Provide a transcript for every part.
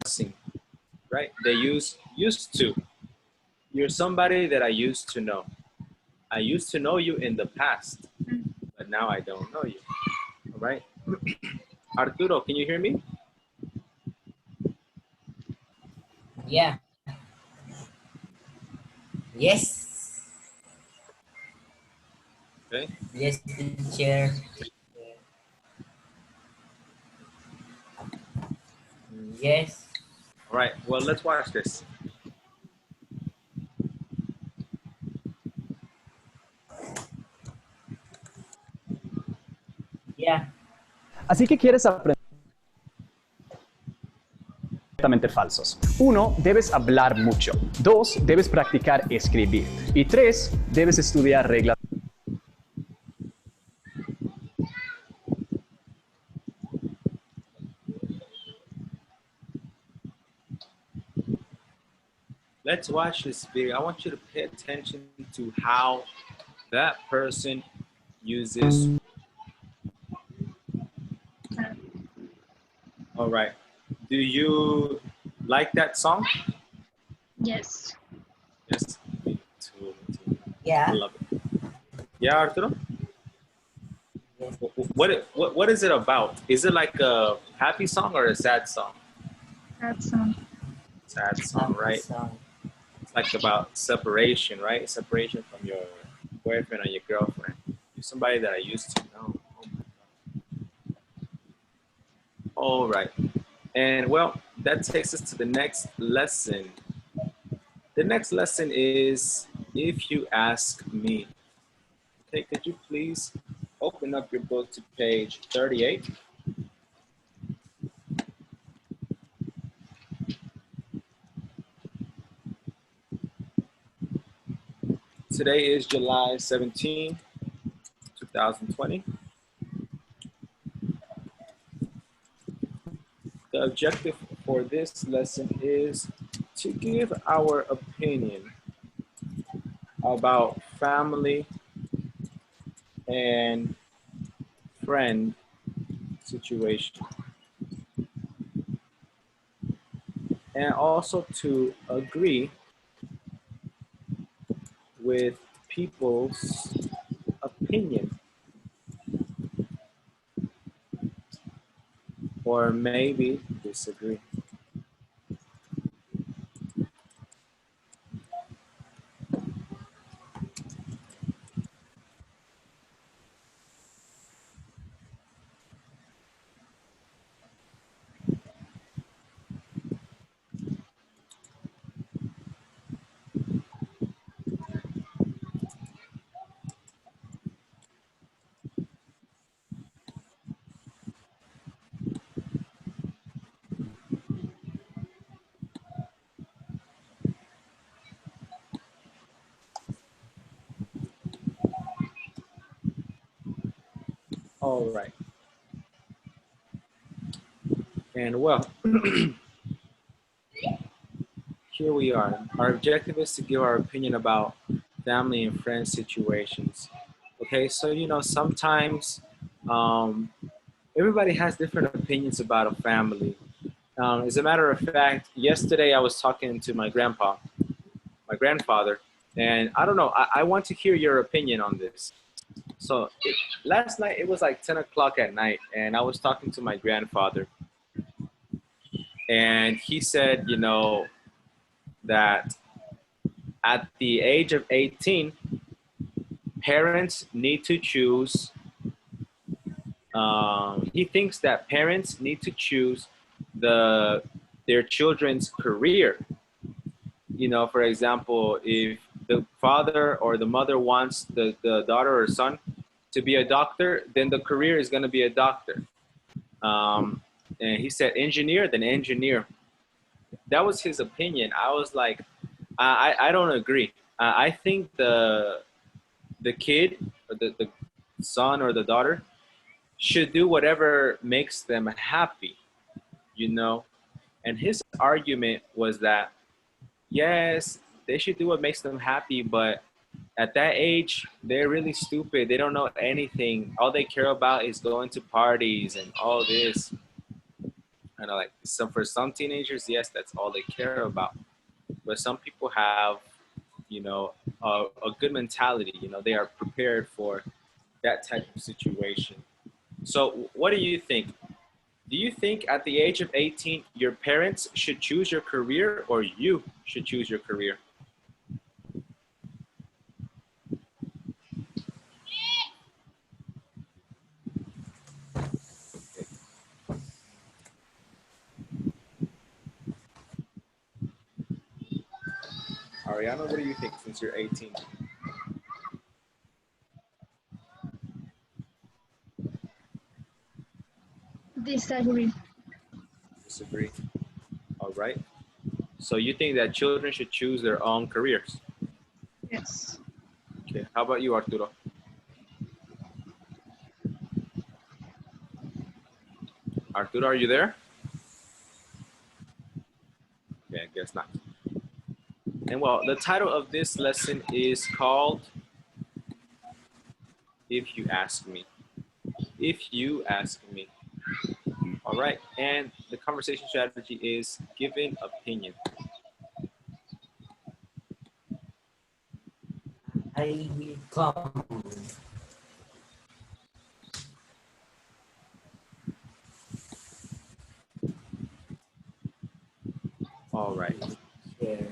Sing, right? They use used to. You're somebody that I used to know. I used to know you in the past, but now I don't know you. All right? Arturo, can you hear me? Yeah. Yes. Okay. Yes, teacher. Yes. All right. Well, let's watch this. Yeah. Así que quieres aprender completamente falsos. 1. Debes hablar mucho. 2. Debes practicar escribir. Y 3. Debes estudiar reglas. Let's watch this video. I want you to pay attention to how that person uses. All right. Do you like that song? Yes. Yes. Me too. I Yeah. love it. Yeah, Arturo? Yes. What is it about? Is it like a happy song or a sad song? That song. Sad song, right? Song. It's like about separation, right? Separation from your boyfriend or your girlfriend. You're somebody that I used to know. Oh my God. All right. And well, that takes us to the next lesson. The next lesson is if you ask me. Okay, could you please open up your book to page 38? Today is July 17, 2020. The objective for this lesson is to give our opinion about family and friend situation. And also to agree with people's opinion. Or maybe disagree. All right. And well, here we are. Our objective is to give our opinion about family and friend situations. Okay, so sometimes everybody has different opinions about a family. As a matter of fact, yesterday I was talking to my grandfather, and I don't know, I want to hear your opinion on this. So last night it was like 10 o'clock at night, and I was talking to my grandfather, and he said, that at the age of 18, parents need to choose. He thinks that parents need to choose their children's career. For example, if the father or the mother wants the daughter or son to be a doctor, then the career is going to be a doctor. And he said engineer, then engineer. That was his opinion. I was like, I don't agree. I think the kid, or the son or the daughter, should do whatever makes them happy, And his argument was that, yes, they should do what makes them happy, but at that age, they're really stupid. They don't know anything. All they care about is going to parties and all this. And like for some teenagers, yes, that's all they care about. But some people have, a good mentality. They are prepared for that type of situation. So, what do you think? Do you think at the age of 18, your parents should choose your career or you should choose your career? Ariana, what do you think since you're 18? Disagree. Disagree. All right. So you think that children should choose their own careers? Yes. Okay. How about you, Arturo? Arturo, are you there? Okay, I guess not. And well, the title of this lesson is called If You Ask Me. If You Ask Me. All right. And the conversation strategy is giving opinion. I will come. All right. Share.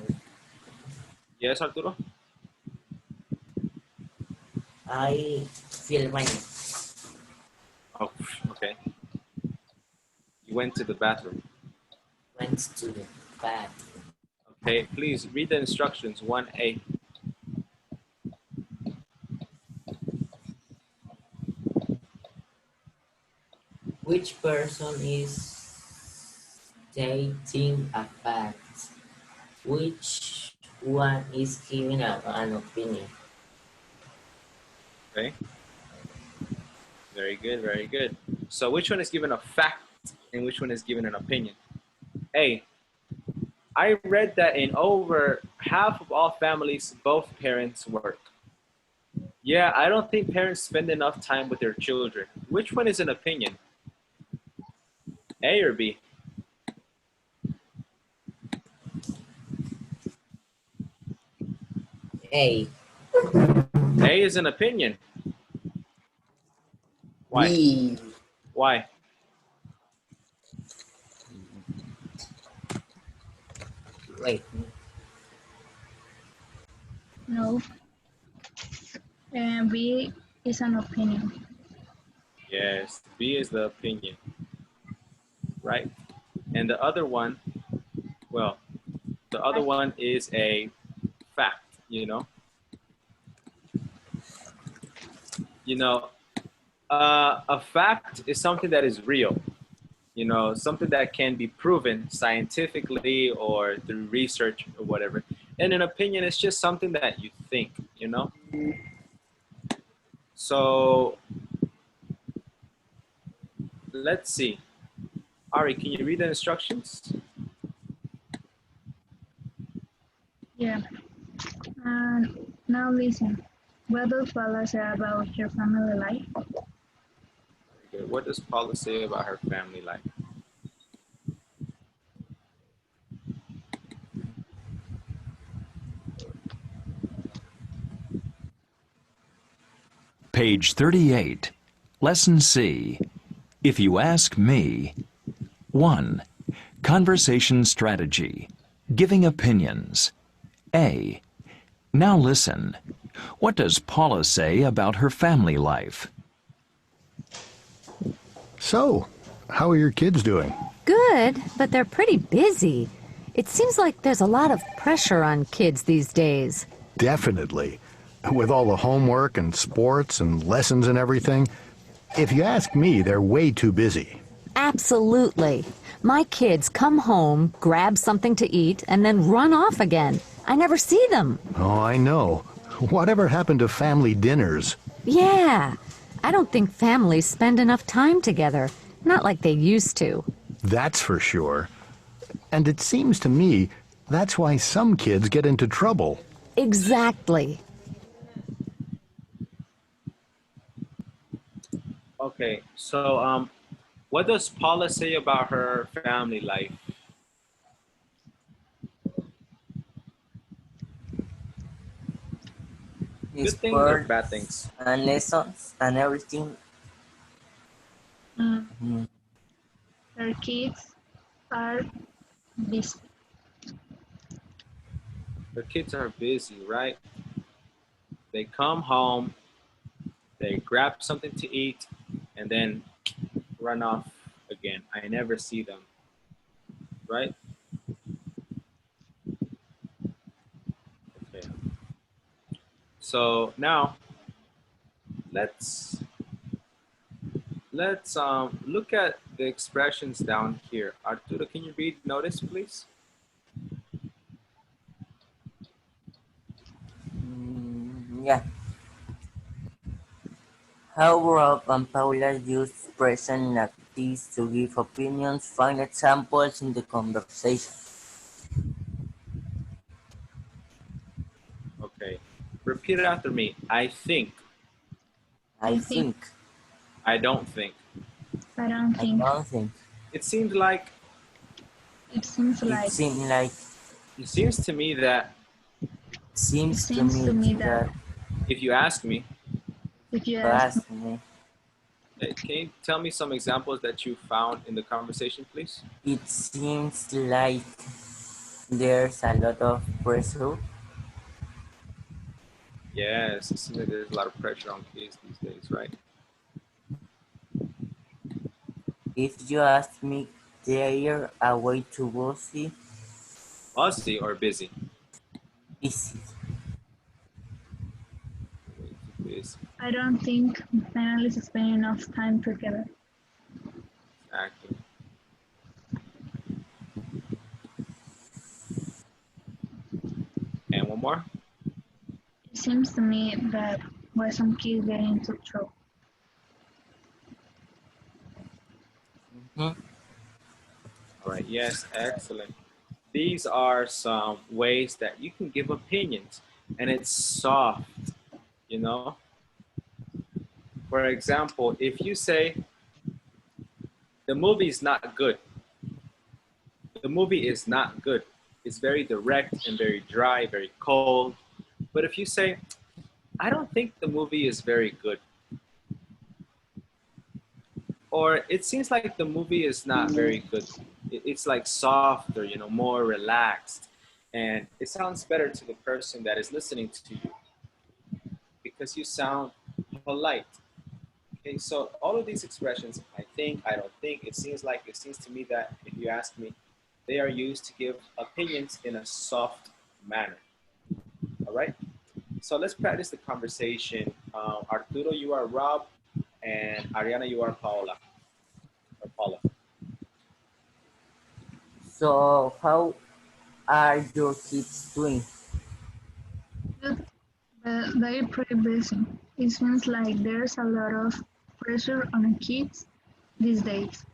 Yes, Arturo? I feel my Oh, okay. You went to the bathroom. went to the bathroom. Okay, please read the instructions 1A. Which person is stating a fact? Which one is giving an opinion? Okay. Very good, very good. So which one is given a fact and which one is given an opinion? A. I read that in over half of all families, both parents work. Yeah, I don't think parents spend enough time with their children. Which one is an opinion? A or B? A. A is an opinion. Why? B. Why? Wait. No. And B is an opinion. Yes, B is the opinion. Right? And the other one, well, the other one is a fact, a fact is something that is real, something that can be proven scientifically or through research or whatever. And an opinion is just something that you think. So let's see. Ari, can you read the instructions? Yeah. And now listen. What does Paula say about your family life? Okay, what does Paula say about her family life? Page 38, Lesson C. If you ask me. 1. Conversation strategy. Giving opinions. A. Now listen. What does Paula say about her family life? So, how are your kids doing? Good, but they're pretty busy. It seems like there's a lot of pressure on kids these days. Definitely. With all the homework and sports and lessons and everything, if you ask me, they're way too busy. Absolutely. My kids come home, grab something to eat, and then run off again. I never see them. Oh, I know. Whatever happened to family dinners? Yeah. I don't think families spend enough time together. Not like they used to. That's for sure. And it seems to me that's why some kids get into trouble. Exactly. Okay, so What does Paula say about her family life? Good things or bad things? Sports and lessons and everything. Mm, Mm, Her kids are busy. The kids are busy, right? They come home, they grab something to eat, and then run off again. I never see them, right? Okay. So now let's let's look at the expressions down here. Arturo, can you read notice, please? yeah. How Rob and Paula use expressions like this to give opinions. Find examples in the conversation. Okay. Repeat it after me. I think. I I think, think. I don't think. I don't I think. don't think. It seems like It seems It like. seems like it seems to me that It seems to seems to me me that that if you ask me, if you you ask me, ask me, can you tell me some examples that you found in the conversation, please? it seems like there's a lot of pressure. Yes, it seems like there's a lot of pressure on kids these days, right? If you ask me, they're away too busy. Fussy or busy? Busy. Way too busy. I don't think families spend enough time together. Exactly. And one more. It seems to me that why some kids get into trouble. Mhm. All right. Yes, excellent. These are some ways that you can give opinions, and it's soft. You know, for example, if you say the movie is not good, the movie is not good. It's very direct and very dry, very cold. But if you say, I don't think the movie is very good, or it seems like the movie is not very good, it's like softer, more relaxed, and it sounds better to the person that is listening to you because you sound polite. Okay, so all of these expressions, I think, I don't think, it seems to me that if you ask me, they are used to give opinions in a soft manner. All right. So let's practice the conversation. Arturo, you are Rob, and Ariana, you are Paula or Paula. So, how are your kids doing? Good, but they're pretty busy. It seems like there's a lot of pressure on kids these days.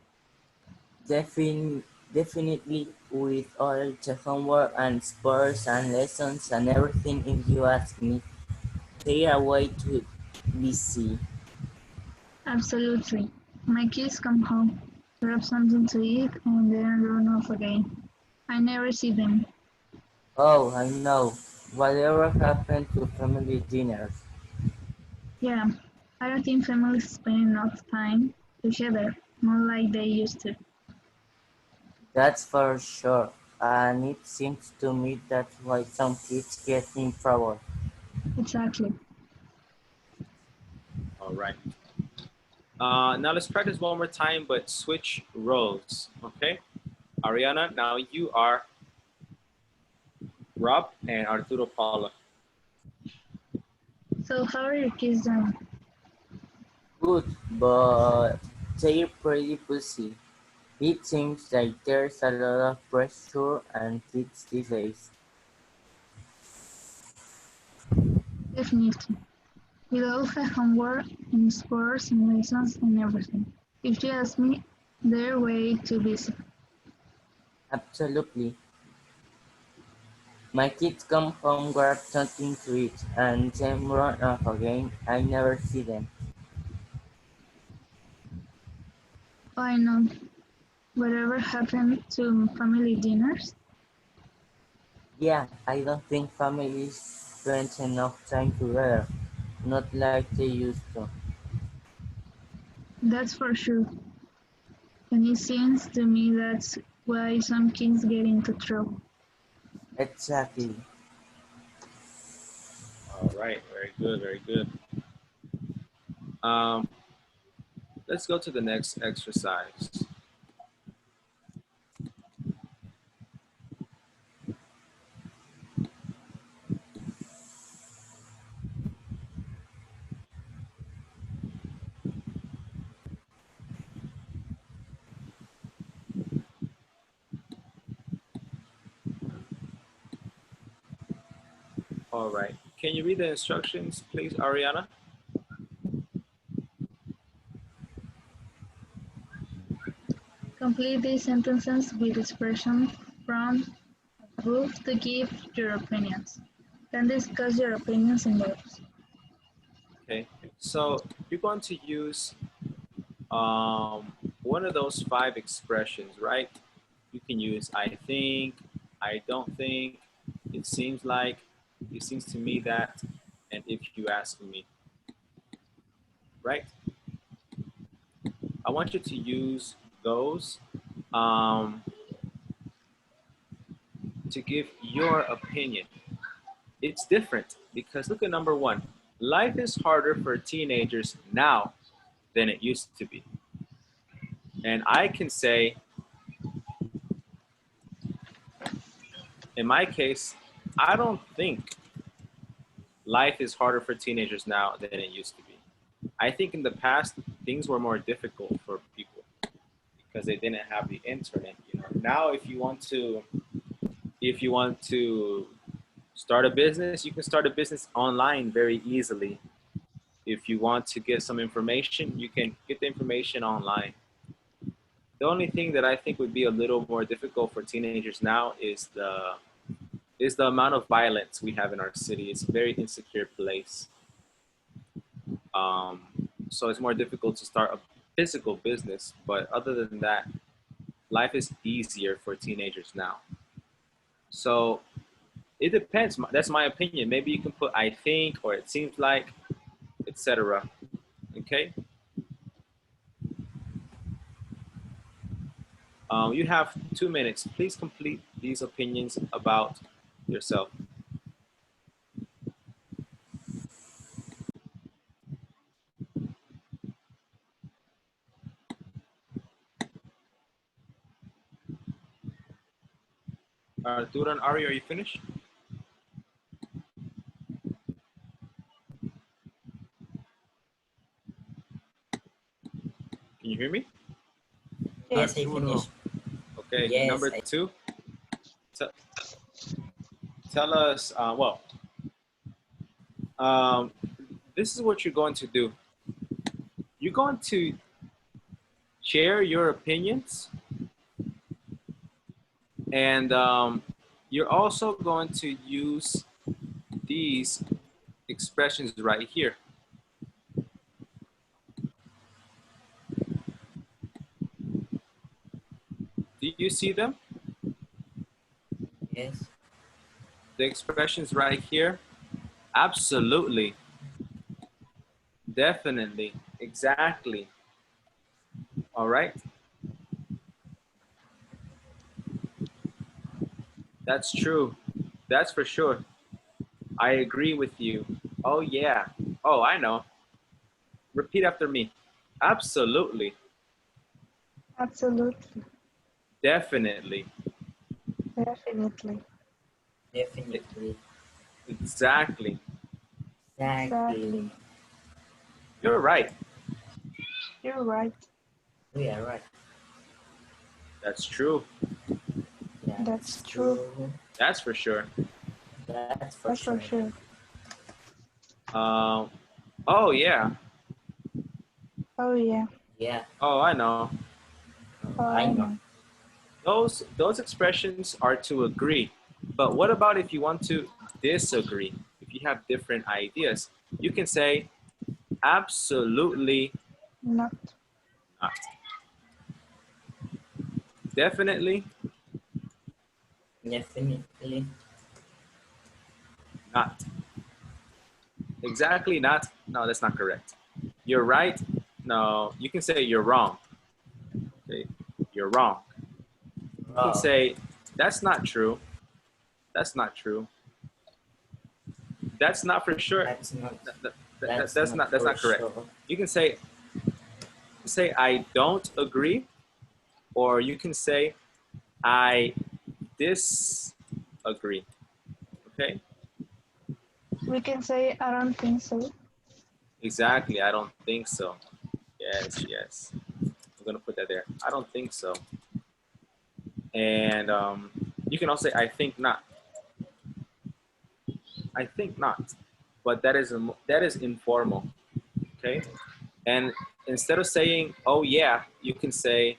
Definitely with all the homework and sports and lessons and everything. If you ask me, they are way too busy. Absolutely. My kids come home, grab something to eat, and then run off again. I never see them. Oh, I know. Whatever happened to family dinners? Yeah, I don't think families spend enough time together, not like they used to. That's for sure. And it seems to me that's why some kids get in trouble. Exactly. All right. Now let's practice one more time, but switch roles. Okay. Ariana, now you are Rob and Arturo Paula. So, how are your kids doing? Good, but they're pretty busy. It seems like there's a lot of pressure and kids these days. Definitely. With all the homework and sports and lessons and everything. If you ask me, they're way too busy. Absolutely. My kids come home, grab something to eat, and then run off again. I never see them. I know. Whatever happened to family dinners? Yeah, I don't think families spend enough time together, not like they used to. That's for sure. And it seems to me that's why some kids get into trouble. Exactly. All right, very good, very good. Um, let's go to the next exercise. All right. Can you read the instructions, please, Ariana? Complete these sentences with expressions from above to give your opinions. Then discuss your opinions in groups. Okay. So you're going to use one of those five expressions, right? You can use I think, I don't think, it seems like, it seems to me that, and if you ask me, right? I want you to use those um, to give your opinion. It's different because look at number one. Life is harder for teenagers now than it used to be. And I can say, in my case, I don't think life is harder for teenagers now than it used to be. I think in the past things were more difficult for people because they didn't have the internet. You know, now if you want to start a business, you can start a business online very easily. If you want to get some information, you can get the information online. The only thing that I think would be a little more difficult for teenagers now is the amount of violence we have in our city. It's a very insecure place. Um, so it's more difficult to start a physical business. But other than that, life is easier for teenagers now. So it depends. That's my opinion. Maybe you can put I think or it seems like, etc. Okay. You have 2 minutes. Please complete these opinions about yourself. Arturo and Ari, are you finished? Can you hear me? Yes, I finished. Okay. Yes, Number I, two, t- tell us, um, this is what you're going to do. You're going to share your opinions, and you're also going to use these expressions right here. Do you see them? yes. The expressions right here? Absolutely. Definitely. Exactly. All right. That's true. That's for sure. I agree with you. Oh, yeah. Oh, I know. Repeat after me. Absolutely. Absolutely. Definitely. Definitely. Definitely. Exactly. Exactly. Exactly. You're right. You're right. We are right. That's true. That's That's true. true. That's for sure. That's for That's sure. for sure. Um, oh, yeah. Oh yeah. Yeah, Oh, I know. Oh I I know. know. Those expressions are to agree. But what about if you want to disagree? If you have different ideas, you can say absolutely Not. not. Definitely Definitely. not. Exactly not. No, that's not correct. You're right. No, you can say you're wrong. Okay, you're wrong. You can Wow. say that's not true. That's not true. That's not for sure. That's not. That's not For correct. sure. You can say I don't agree, or you can say I disagree. Okay? We can say, I don't think so. Exactly. I don't think so. Yes, yes. I'm gonna put that there. I don't think so. And you can also say I think not. I think not. But that is informal. Okay? And instead of saying oh yeah, you can say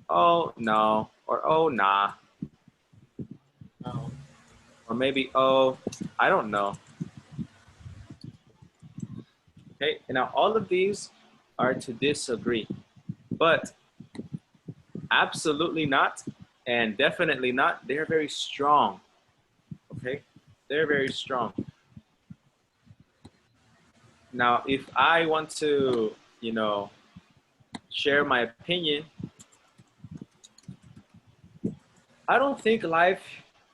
oh no or oh nah No. or maybe oh I don't know. Okay? And now all of these are to disagree. But absolutely not and definitely not, they're very strong. Okay? They're very strong. Now, if I want to, share my opinion, I don't think life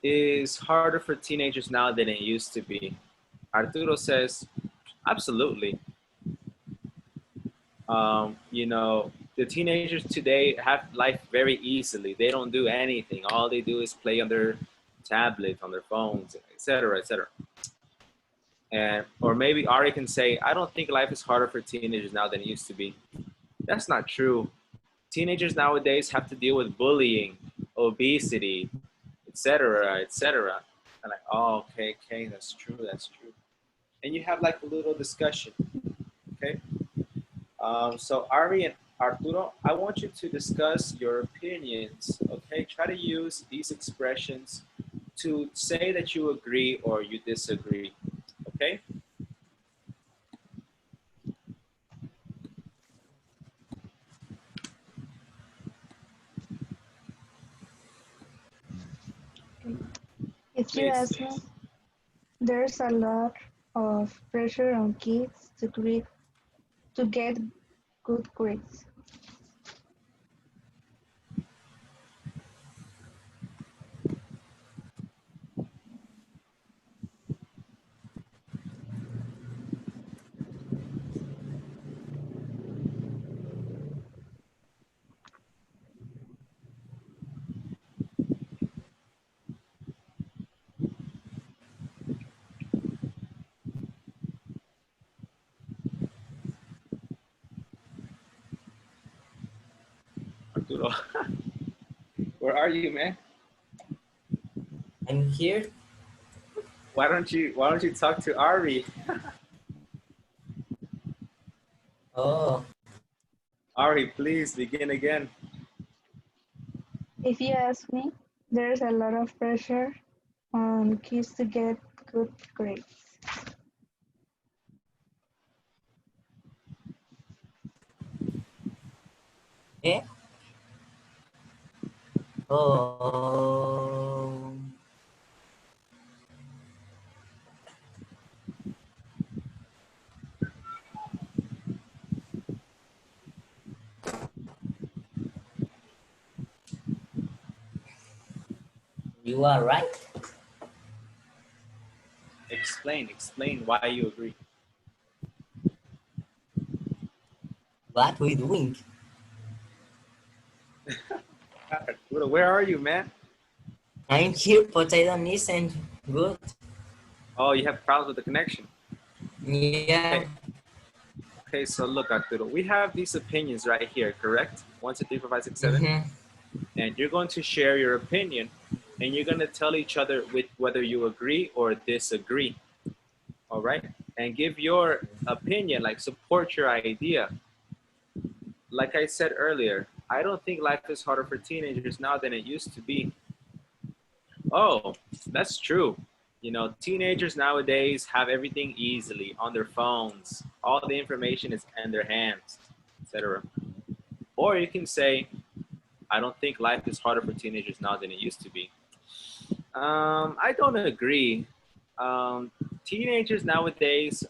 is harder for teenagers now than it used to be. Arturo says, absolutely. The teenagers today have life very easily. They don't do anything. All they do is play on their tablet, on their phones, etc., etc. And or maybe Ari can say, I don't think life is harder for teenagers now than it used to be. That's not true. Teenagers nowadays have to deal with bullying, obesity, etc., etc. And like, oh, okay, okay, that's true, that's true. And you have like a little discussion, okay? So Ari and Arturo, I want you to discuss your opinions, okay? Try to use these expressions to say that you agree or you disagree, okay? If you Please, ask me, there's a lot of pressure on kids to get good grades. Arturo, where are you, man? I'm here. Why don't you talk to Ari? Oh, Ari, please begin again. If you ask me, there's a lot of pressure on kids to get good grades. eh? Oh, you are right. Explain why you agree. What we doing? Arturo, where are you, man? I'm here, but I don't listen. Good. Oh, you have problems with the connection. Yeah. Okay. Okay, so look, Arturo, we have these opinions right here, correct? 1, 2, 3, 4, 5, 6, 7. Mm-hmm. And you're going to share your opinion, and you're going to tell each other with whether you agree or disagree. All right? And give your opinion, like support your idea. Like I said earlier, I don't think life is harder for teenagers now than it used to be. Oh, that's true. Teenagers nowadays have everything easily on their phones. All the information is in their hands, etc. Or you can say, I don't think life is harder for teenagers now than it used to be. I don't agree. Um, Teenagers nowadays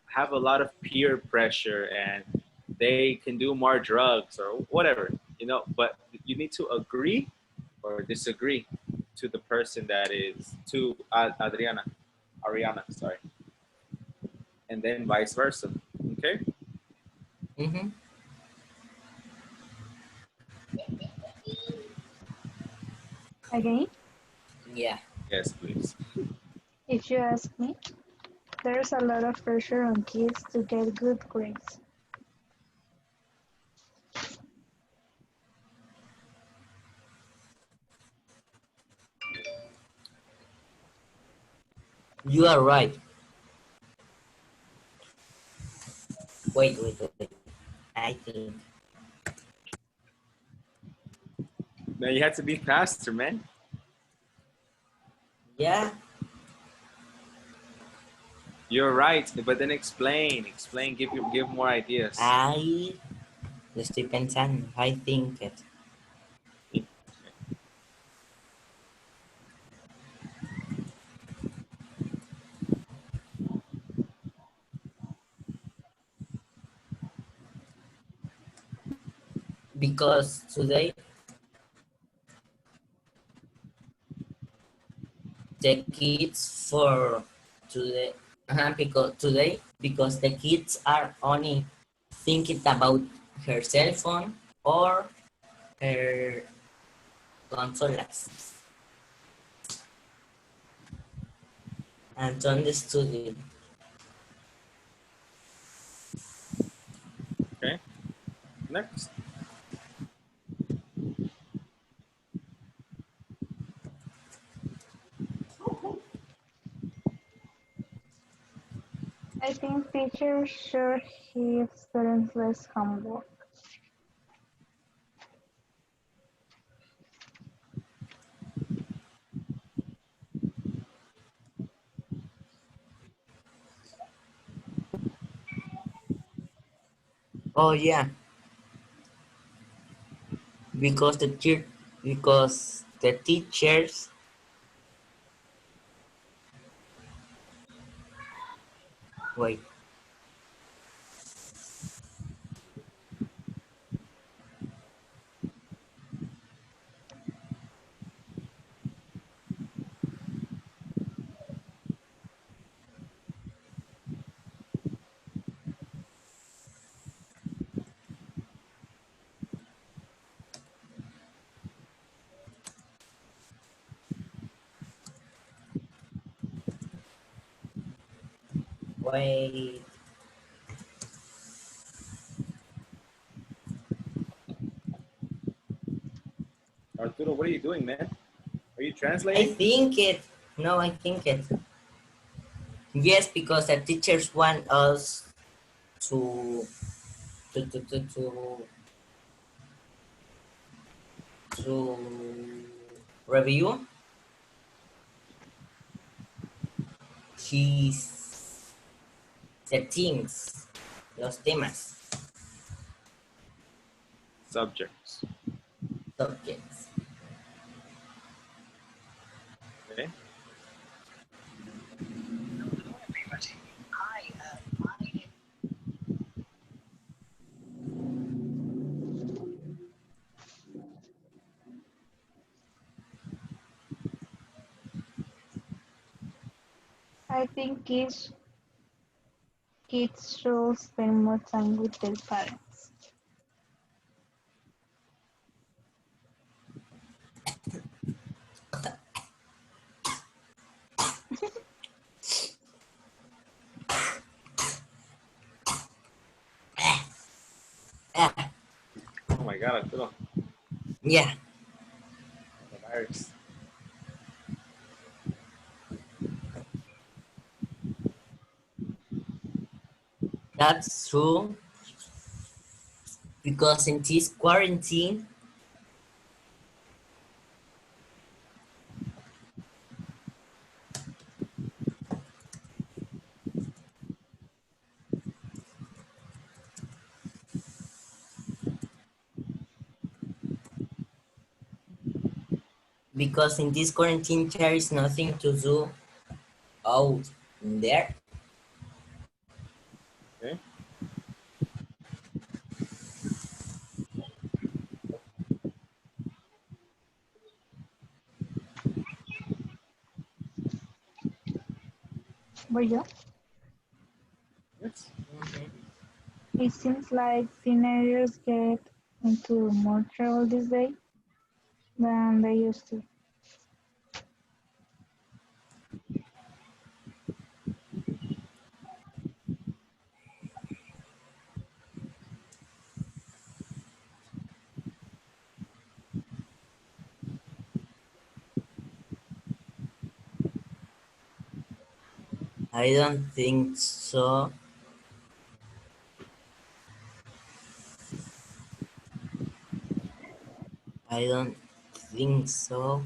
have a lot of peer pressure and they can do more drugs or whatever, but you need to agree or disagree to the person that is to Ariana, sorry, and then vice versa. Okay. Mm-hmm. Again, Yeah. Yes, please. if you ask me, there's a lot of pressure on kids to get good grades. You are right. Wait. I think. Man, you have to be faster, man. Yeah. You're right, but then explain, give more ideas. I estoy pensando. I think it. Because today the kids for today because the kids are only thinking about her cell phone or her consolas and understood it. Okay. Next. I think teachers should give students less homework. Oh yeah, because the teachers wait. Wait, Arturo, what are you doing, man? Are you I translating? think it. No, I think it. Yes, because the teachers want us to to to to to, to review his the things, los temas, Subjects. subjects. Okay. I think kids should spend more time with their parents. Ah, Oh my God, Arturo. yeah, The virus. that's true. Because in this quarantine, Because in this quarantine there is nothing to do out there. Okay. But yeah, Yes. it seems like teenagers get into more trouble these days than they used to. I don't think so. I don't think so.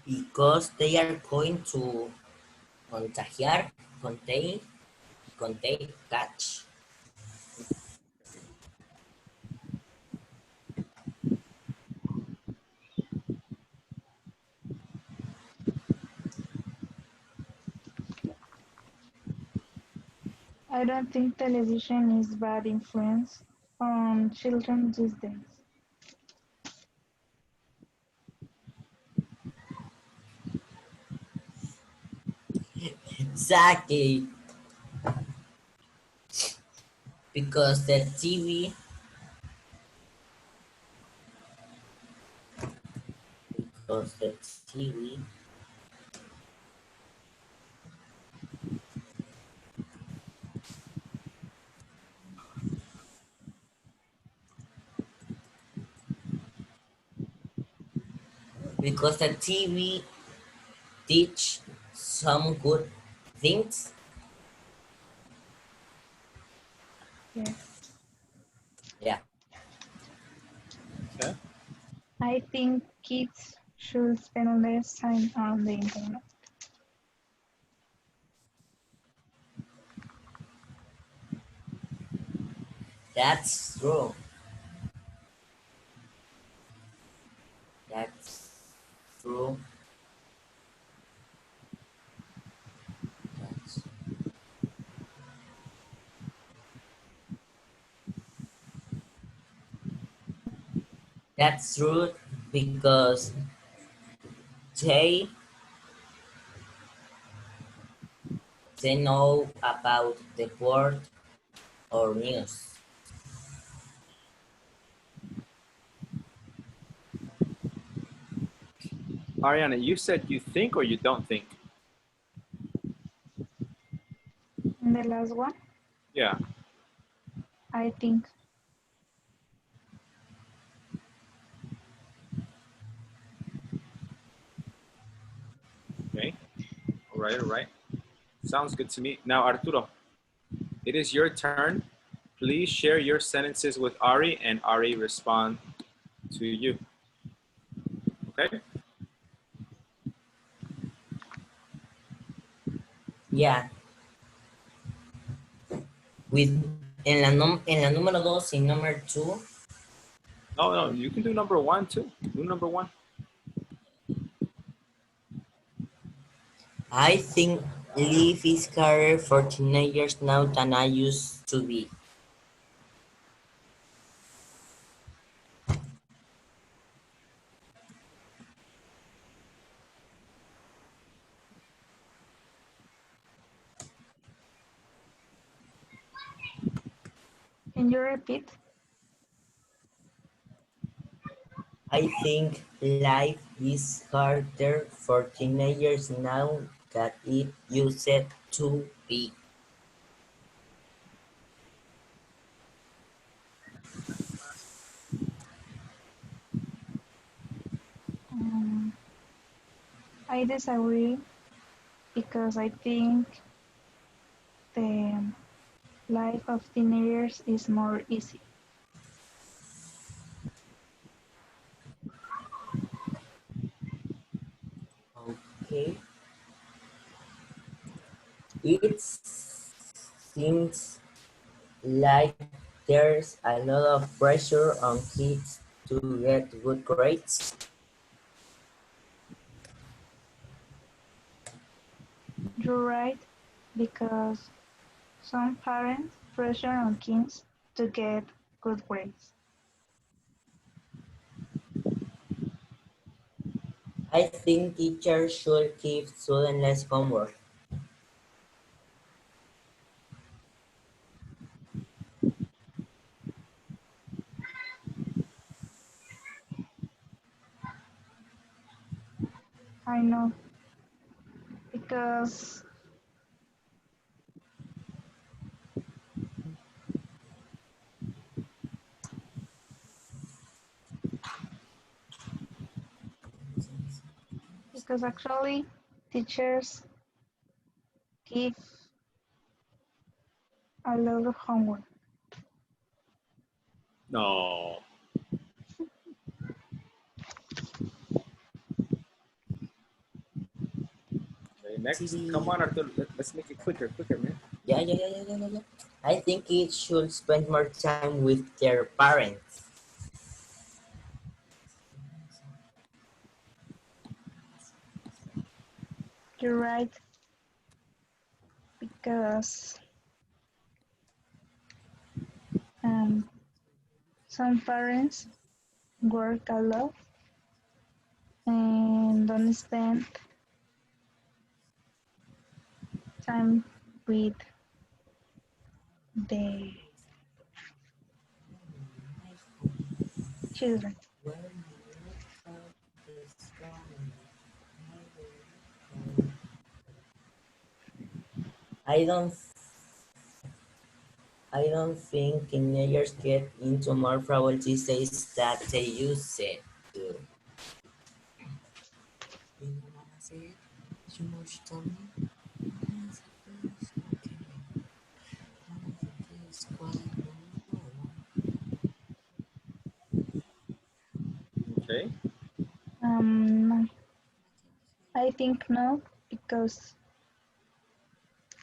Because they are going to contagiar, catch. I don't think television is bad influence on children these days. Exactly. Because the TV, because the TV, because the TV teach some good things. Yes. Yeah, Okay. I think kids should spend less time on the internet. that's true. That's true. That's, that's true because they they know about the world or news. Ariana, you said you think or you don't think? And the last one, Yeah. I think. Okay. All right. All right. Sounds good to me. Now, Arturo, it is your turn. Please share your sentences with Ari, and Ari respond to you. Okay. Yeah, with en la número dos y number two, No, no, you can do number one too. Do number one. I think life is harder for teenagers now than I used to be. Can you repeat? I think life is harder for teenagers now than it used to be. Um, I disagree because I think the life of teenagers is more easy. Okay. It seems like there's a lot of pressure on kids to get good grades. You're right, because some parents pressure on kids to get good grades. I think teachers should give students less homework. I know, because actually teachers give a lot of homework. No. Okay, next. Come on, Arthur. Let's make it quicker, man. Yeah. I think kids should spend more time with their parents. You're right, because um, some parents work a lot and don't spend time with the children. I don't I don't think teenagers get into more trouble these days that they used to. Okay. Um, I think no, because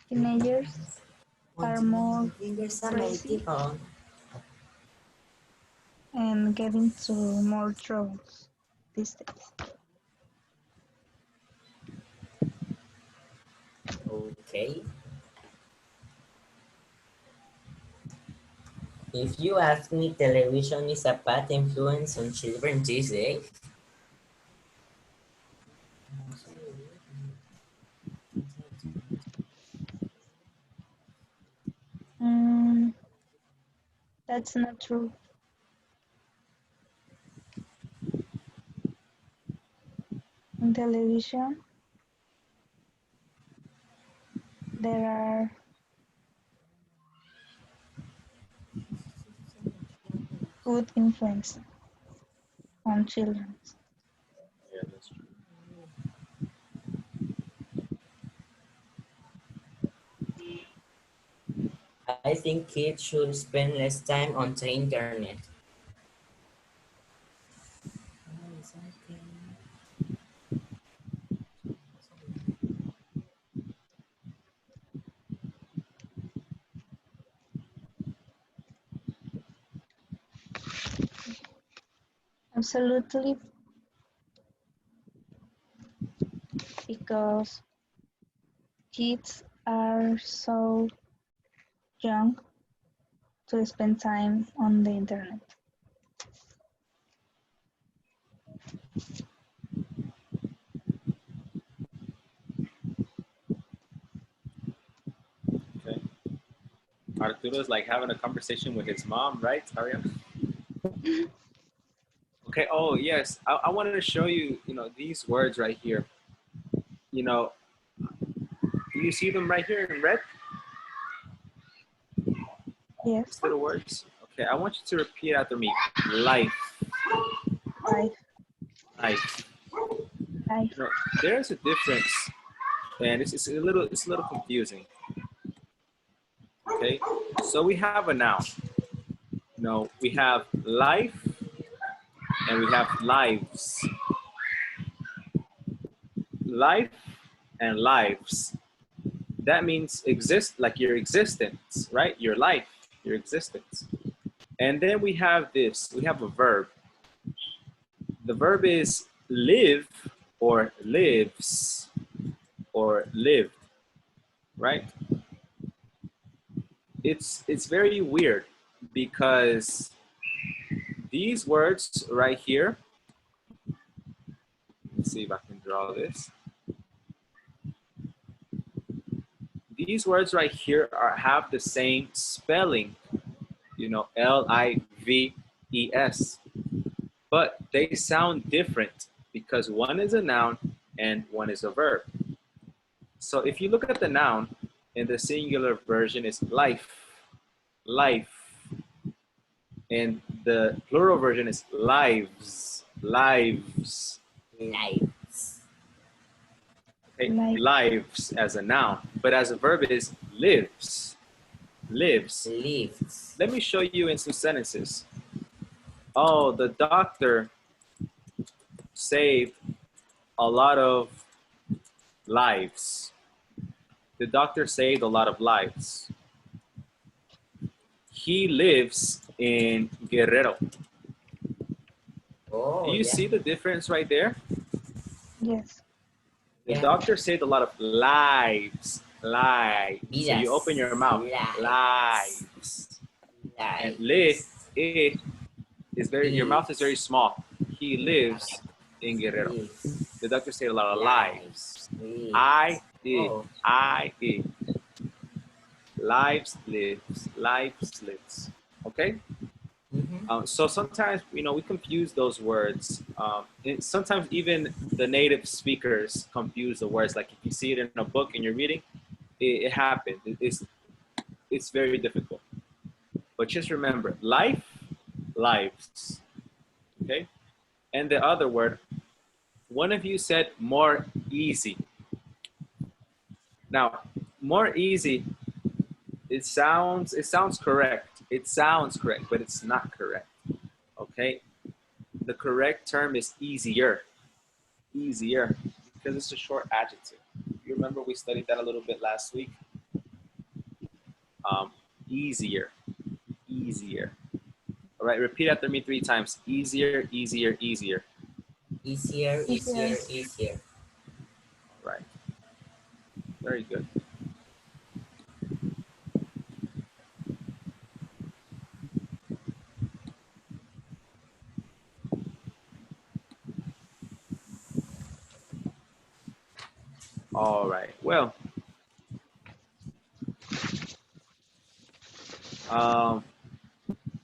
teenagers are more crazy and get into more troubles these days. Okay. If you ask me, television is a bad influence on children these days. Mm, that's not true. In television, there are good influence on children. Yeah, that's true. I think kids should spend less time on the internet. Absolutely, because kids are so young to spend time on the internet. Okay. Arturo's like having a conversation with his mom, right, Ariana? Okay. Oh yes, I wanted to show you, these words right here. You know, do you see them right here in red? Yes, These little words. Okay, I want you to repeat after me. Life, life, life. life. There's a difference, and it's a little confusing. Okay, so we have a noun. We have life and we have lives. life and lives. That means exist, like your existence, right? Your life, your existence. And then we have this, we have a verb. The verb is live or lives or lived, right? It's very weird because these words right here, let's see if I can draw this. These words right here have the same spelling, you know, L-I-V-E-S, but they sound different because one is a noun and one is a verb. So if you look at the noun, in the singular version is life, life. And the plural version is lives, lives. Lives. Okay? Life. Lives as a noun, but as a verb it is lives, lives. Lives. Let me show you in some sentences. Oh, the doctor saved a lot of lives. The doctor saved a lot of lives. He lives in Guerrero. Oh, Do you see the difference right there? Yes. The Yeah. doctor saved a lot of lives. Lives. So you open your mouth. Lives. And live is very, your mouth is very small. He lives in Guerrero. Lives. The doctor saved a lot of lives. Lives. I-E. I-E. Lives lives. Lives lives. Okay? So sometimes, you know, we confuse those words. Sometimes even the native speakers confuse the words. Like if you see it in a book and you're reading, it happened. It's very difficult. But just remember, life, lives. Okay? And the other word, one of you said more easy. Now, more easy, it sounds correct. It sounds correct, but it's not correct. Okay? The correct term is easier. Easier, because it's a short adjective. You remember we studied that a little bit last week? Easier. Easier. All right, repeat after me 3 times. Easier, easier, easier. Easier, easier, easier. All right. Very good. All right. Well,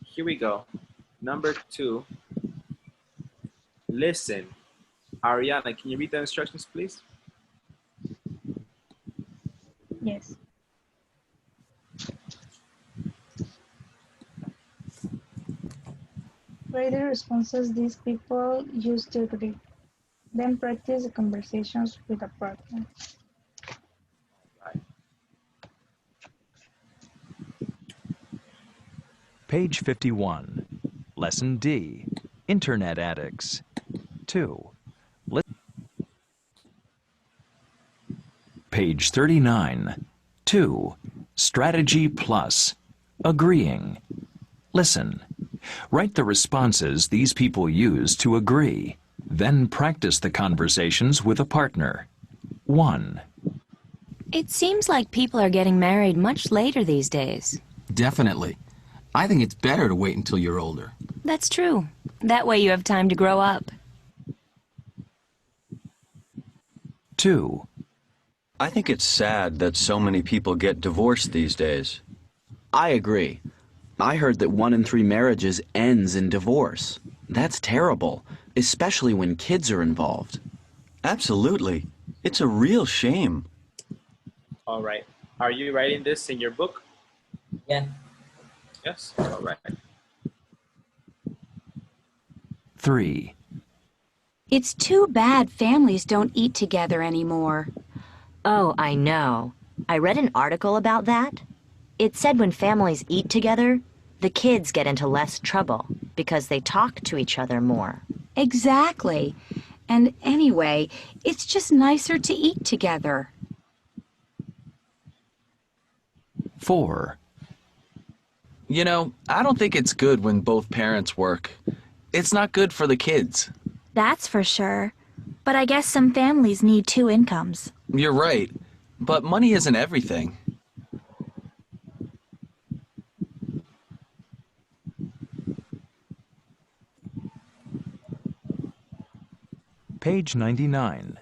here we go. Number 2. Listen. Ariana, can you read the instructions, please? Yes. Write the responses these people use to agree. Then practice the conversations with a partner. Right. Page 51. Lesson D. Internet addicts. 2. Page 39. 2. Strategy plus. Agreeing. Listen. Write the responses these people use to agree. Then practice the conversations with a partner. 1. It seems like people are getting married much later these days. Definitely. I think it's better to wait until you're older. That's true. That way you have time to grow up. 2. I think it's sad that so many people get divorced these days. I agree. I heard that 1 in 3 marriages ends in divorce. That's terrible, especially when kids are involved. Absolutely. It's a real shame. All right. Are you writing this in your book? Yeah. Yes? All right. 3. It's too bad families don't eat together anymore. Oh, I know. I read an article about that. It said when families eat together, the kids get into less trouble because they talk to each other more. Exactly. And anyway, it's just nicer to eat together. 4. You know, I don't think it's good when both parents work. It's not good for the kids. That's for sure. But I guess some families need two incomes. You're right, but money isn't everything. Page 99.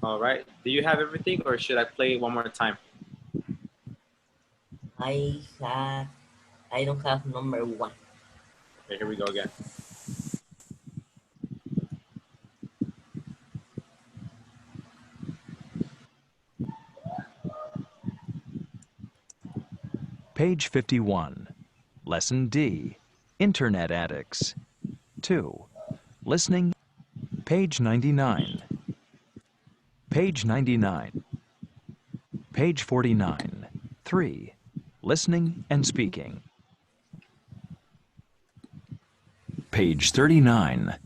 All right. Do you have everything, or should I play it one more time? I don't have number 1. Okay, here we go again. Page 51. Lesson D. Internet addicts. 2. Listening. Page 99. Page 99. Page 49. 3. Listening and speaking. Page 39.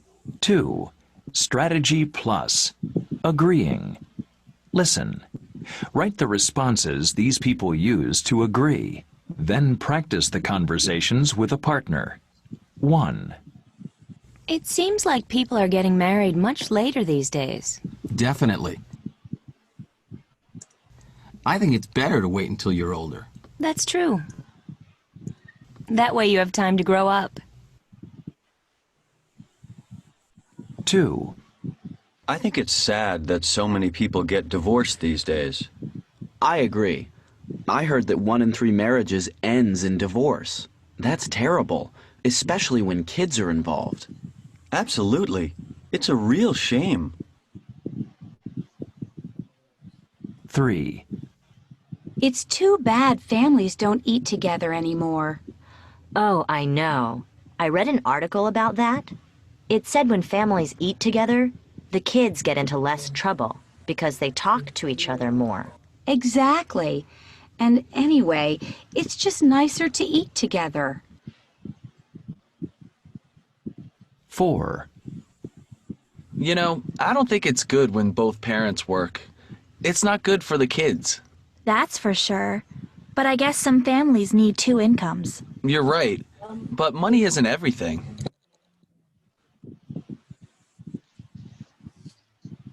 2. Strategy plus. Agreeing. Listen. Write the responses these people use to agree. Then practice the conversations with a partner. 1. It seems like people are getting married much later these days. Definitely. I think it's better to wait until you're older. That's true. That way you have time to grow up. 2. I think it's sad that so many people get divorced these days. I agree. I heard that 1 in 3 marriages ends in divorce. That's terrible, especially when kids are involved. Absolutely. It's a real shame. 3. It's too bad families don't eat together anymore. Oh, I know. I read an article about that. It said when families eat together, the kids get into less trouble because they talk to each other more. Exactly. And anyway, it's just nicer to eat together. 4. You know, I don't think it's good when both parents work. It's not good for the kids. That's for sure. But I guess some families need two incomes. You're right, but money isn't everything.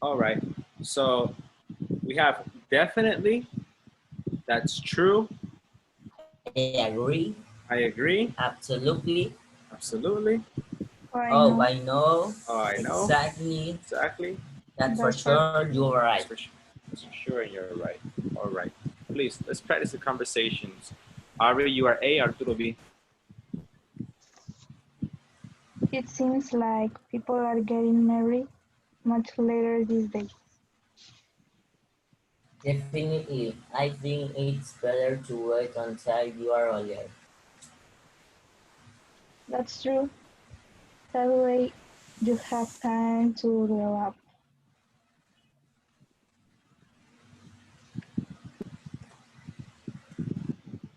All right. So we have definitely. That's true. I agree. I agree. Absolutely. Absolutely. Oh, I know. Oh, I know. Exactly. Exactly. That's for sure. You are right. That's for sure, and you're right. All right. Please, let's practice the conversations. Ari, you are A, Arturo B. It seems like people are getting married much later these days. Definitely. I think it's better to wait until you are older. That's true. That way you have time to grow up.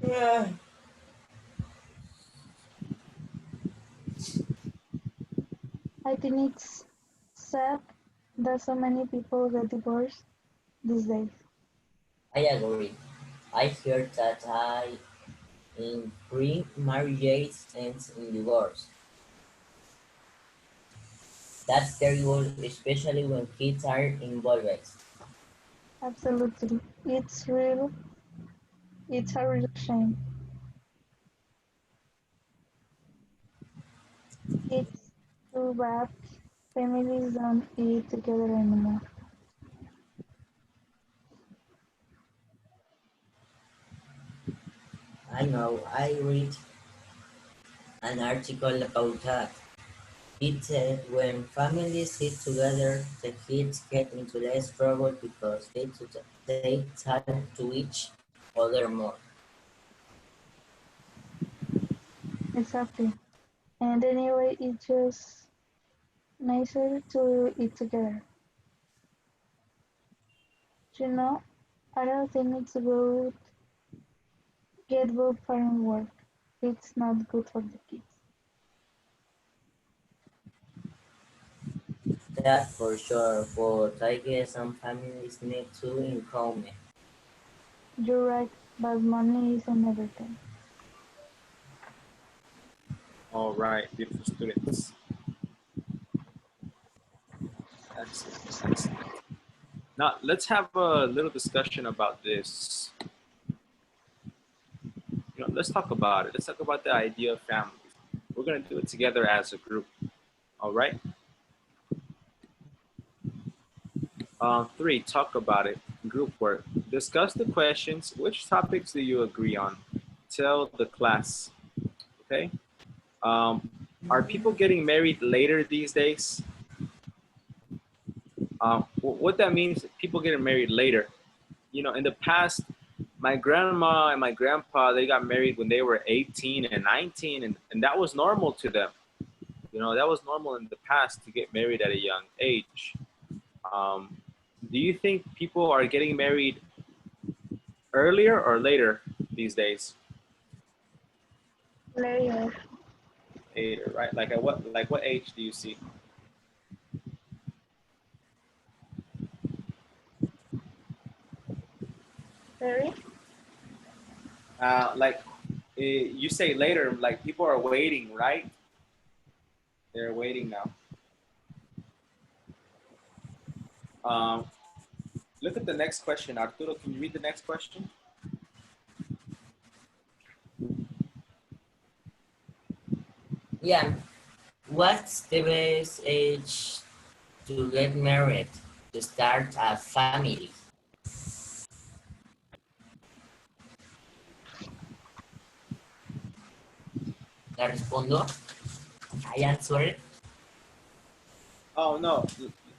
Yeah. I think it's sad that so many people get divorced these days. I agree. I heard that in pre-marriage ends in divorce. That's terrible, especially when kids are involved. Absolutely. It's a real shame. It's too bad families don't eat together anymore. I know, I read an article about that. It said when families eat together, the kids get into less trouble because they talk to each other more. Exactly. And anyway, it's just nicer to eat together. You know, I don't think it's good get both parent work. It's not good for the kids. That for sure, but I guess some families need to income. You're right, but money isn't everything. All right, beautiful students. Excellent, excellent. Now let's have a little discussion about this. Let's talk about it. Let's talk about the idea of families. We're gonna do it together as a group. All right. 3, talk about it. Group work. Discuss the questions. Which topics do you agree on? Tell the class. Okay. Are people getting married later these days? What that means, people getting married later. In the past, my grandma and my grandpa, they got married when they were 18 and 19, and that was normal to them. That was normal in the past to get married at a young age. Do you think people are getting married earlier or later these days? Later. Later, right? Like what age do you see? Sorry? You say later, like people are waiting, right? They're waiting now. Um, Look at the next question. Arturo, can you read the next question? Yeah. What's the best age to get married, to start a family? ¿La respondo? I answer it. Oh, no.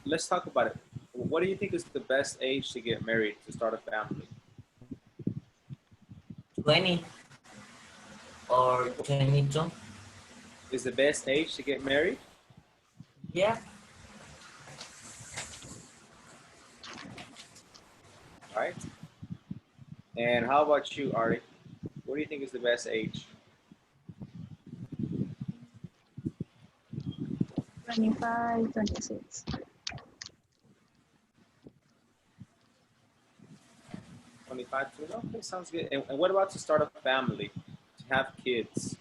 Let's talk about it. What do you think is the best age to get married, to start a family? 20 or 22. Is the best age to get married? Yeah. All right. And how about you, Ari? What do you think is the best age? 25, 26. 25 to okay, sounds good. And what about to start a family, to have kids?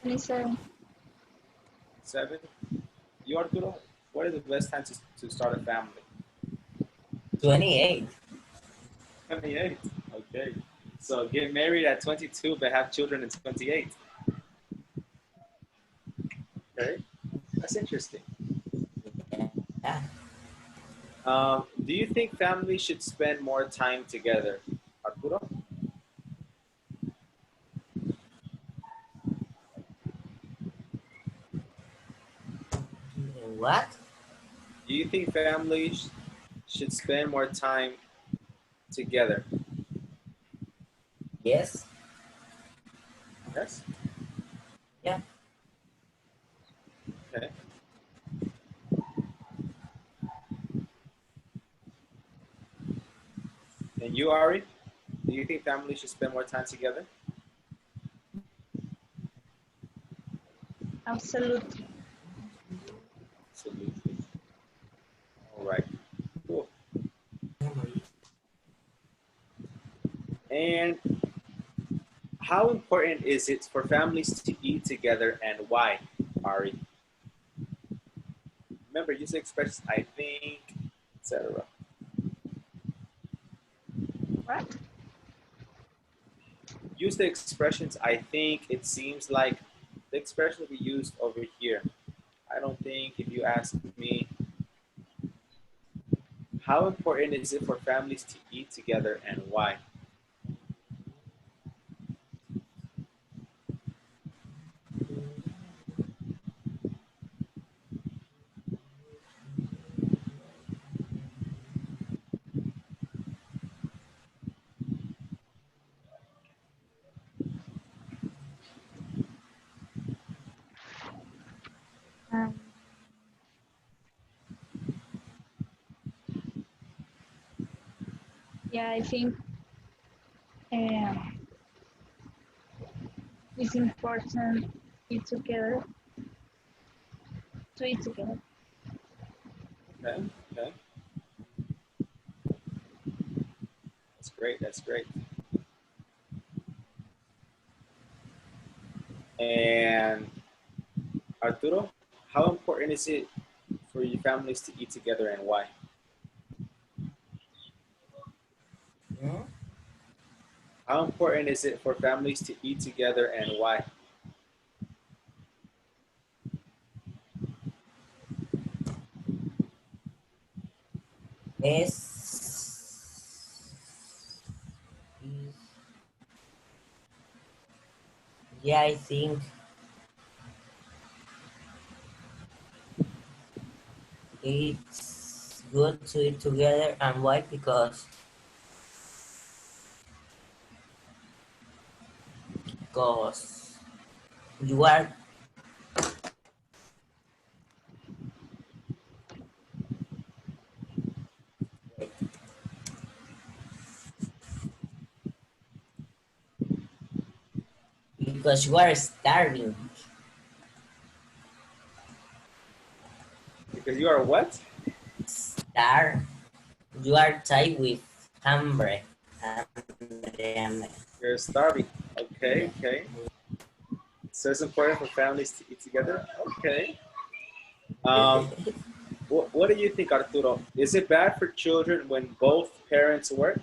Listen, 7? You, Arturo? What is the best time to start a family? 28. 28. Okay. So get married at 22, but have children at 28. Okay. That's interesting. Yeah. Do you think families should spend more time together, Arturo? What? Do you think families should spend more time together? Yes. Yes. Yeah. Okay. And you, Ari? Do you think families should spend more time together? absolutely. Absolutely. All right. Cool. And how important is it for families to eat together, and why, Ari? Remember, use the expressions I think, etc. What? Use the expressions I think, it seems like, the expression we used over here. I don't think, if you ask me, how important is it for families to eat together, and why? Um, Yeah, I think um, it's important eat together to eat together. Okay, okay. That's great, that's great. And Arturo, how important is it for your families to eat together and why? Hmm? How important is it for families to eat together and why? Es, yeah, I think it's good to eat together, and why? Because you are because you are starving. Because you are what? You are tied with hambre. Hambre. You're starving. Okay, okay. So it's important for families to eat together? Okay. What do you think, Arturo? Is it bad for children when both parents work?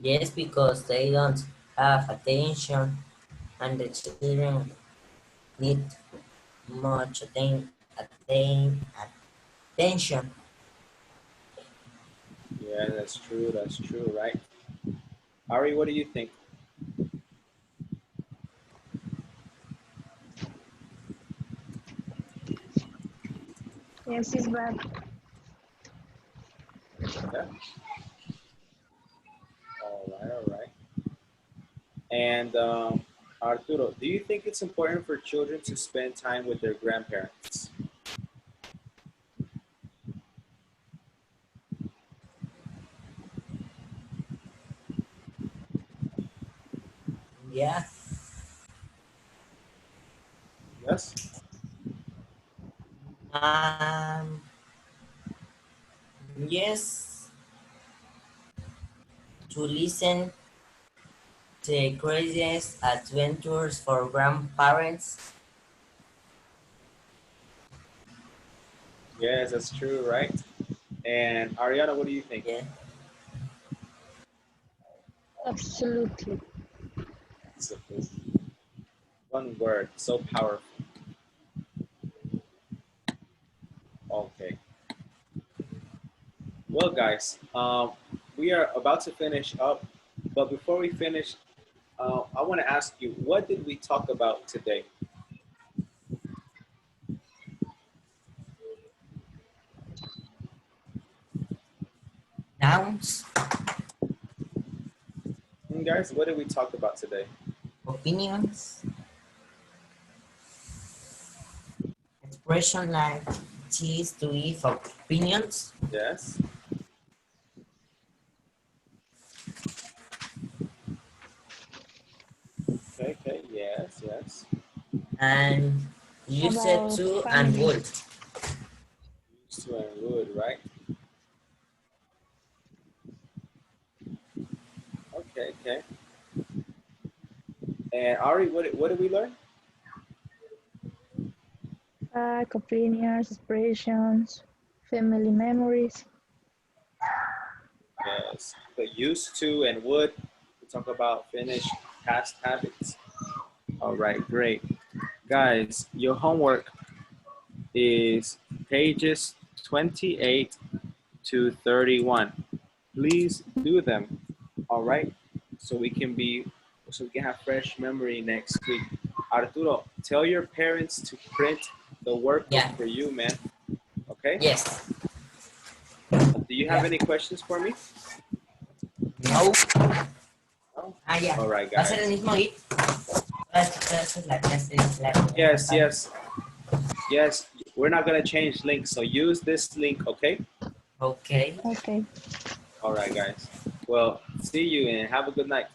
Yes, because they don't have attention, and the children need much attention. Yeah, that's true, right? Ari, what do you think? Yes, it's bad. Yeah. All right. And Arturo, do you think it's important for children to spend time with their grandparents? Yeah. Yes. Um. Yes. To listen the craziest adventures for grandparents. Yes, that's true, right? And Ariana, what do you think? Yeah. Absolutely. One word, so powerful. Okay. Well, guys, we are about to finish up, but before we finish, I want to ask you, what did we talk about today? Nouns, Guys, what did we talk about today? opinions, expression like cheese to give opinions, Yes. Okay, okay, yes, yes. and you said About to and family. would. Used to and would, right? Okay, okay. And Ari, what did we learn? Fact, opinions, expressions, family memories. Yes. The used to and would. We talk about finished past habits. All right, great. Guys, your homework is pages 28 to 31. Please do them. All right. So we can have fresh memory next week. Arturo, tell your parents to print the workbook Yeah. for you, man. Okay? Yes. Do you have Yeah. any questions for me? No. Ah, ya. All right, ¿Va a ser guys. el mismo GIF? Esa es la clase. Yes, yes. Yes, we're not going to change links. So use this link, okay? Okay. Okay. All right, guys. Well, see you and have a good night.